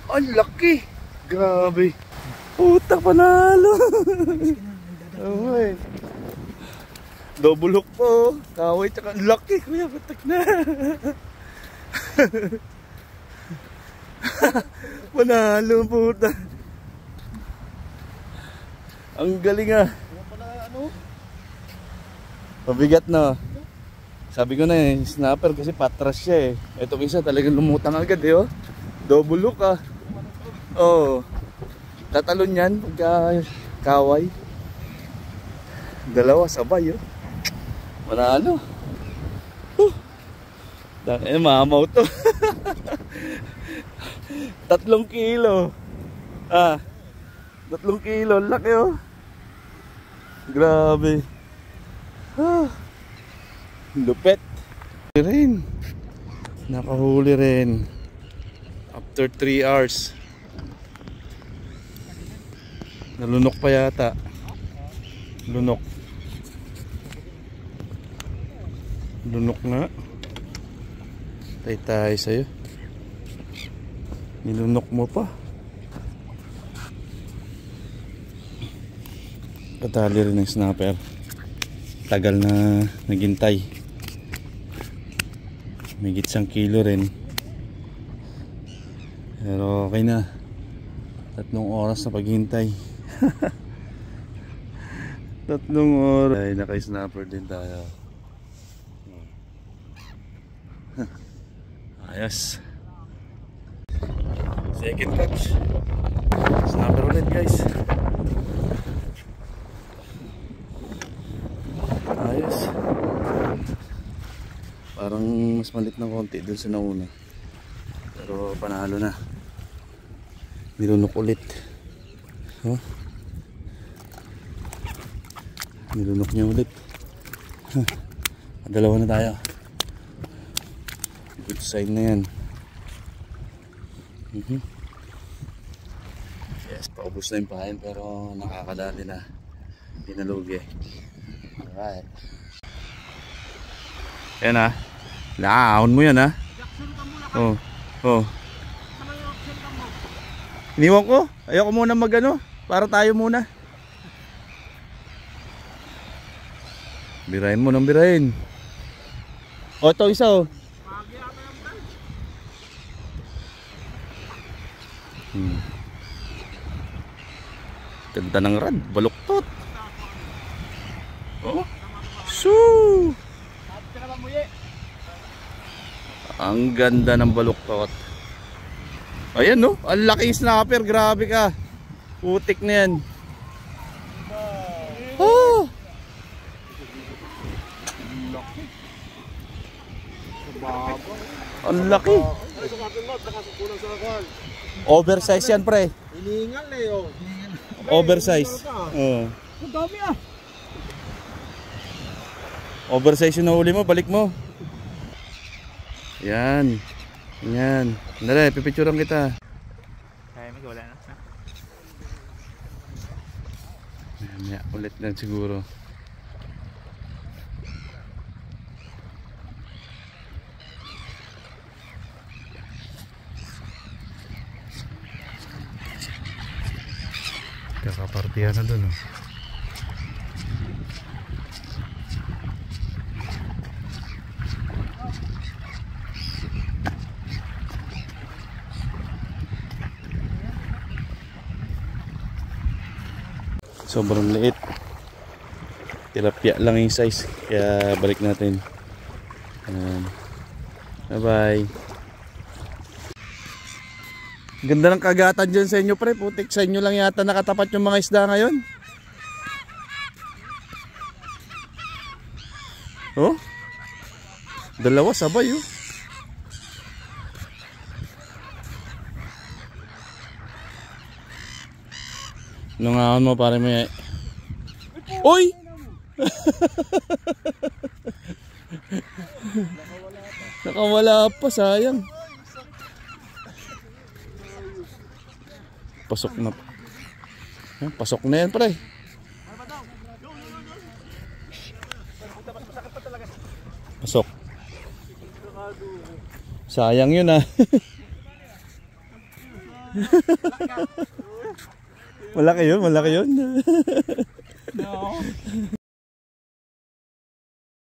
Ang laki. Grabe. Puta, panalo. Okay. Double hook po. Kaway tsaka laki. Kuya, batak na. Panalo, puta. Ang galing ah. Mabigat na. Sabi ko na eh, snapper kasi patras siya eh. Ito isa talagang lumutang agad eh oh. Double hook ah. Oh. Tatalon yan pagka kaway. Dalawa sabay oh. Manalo. Mamaw to. 3 kilo. 3 kilo. Laki oh. Grabe. Lupet. Rin. Nakahuli rin. After 3 hours. Nalunok pa yata. Lunok. Lunok nga. Tay-tay sa'yo. Nilunok mo pa. Patali rin ng snapper. Tagal na naghintay. May 1 kilo rin. Pero okay na. 3 oras na paghintay. 3 oras. Ay, naka-snapper din tayo. Ayos. Second catch. Snapper ulit guys. Ayos. Parang mas malit ng konti dun sa nauna. Pero panalo na. Nilunok ulit. Huh? Nilunok niya ulit. Dalawa na tayo. Good sign na yan. Yes, paubos na yung pahin pero nakakadali na. Hindi nalugi. Alright. Yan ah. Laon mo yan ah. Oh. Oh. Iniwan ko. Ayoko muna magano. Para tayo muna. Birahin mo nang birahin. O ito isa oh. Ganda ng rad, baluktot. Oh. Shoo! Ang ganda ng baluktot. Ayan no, ang laking snapper, grabe ka. Putik na yan. Oh! Ang laki. Oversize yan pre. Hiningal eh oh. Oversize. Oo. Ang dami ah. Oversize yung nahuli mo, balik mo. Yan. Yan. Dali, pipicturean kita. Kaya mo wala na. Yan, ulit lang siguro. Kakapartihan na dun oh. Sobrang liit. Tilapia lang yung size. Kaya balik natin. Bye bye. Ganda ng kagatan dyan sa inyo pre. Putik sa inyo lang yata nakatapat yung mga isda ngayon. Oh. Dalawa sabay oh. Lungaon mo pare may. Oy! Nakawala pa, sayang. Pasok na. Pasok na yan pre. Pasok. Sayang yun ah. Malaki yun, malaki yun. No.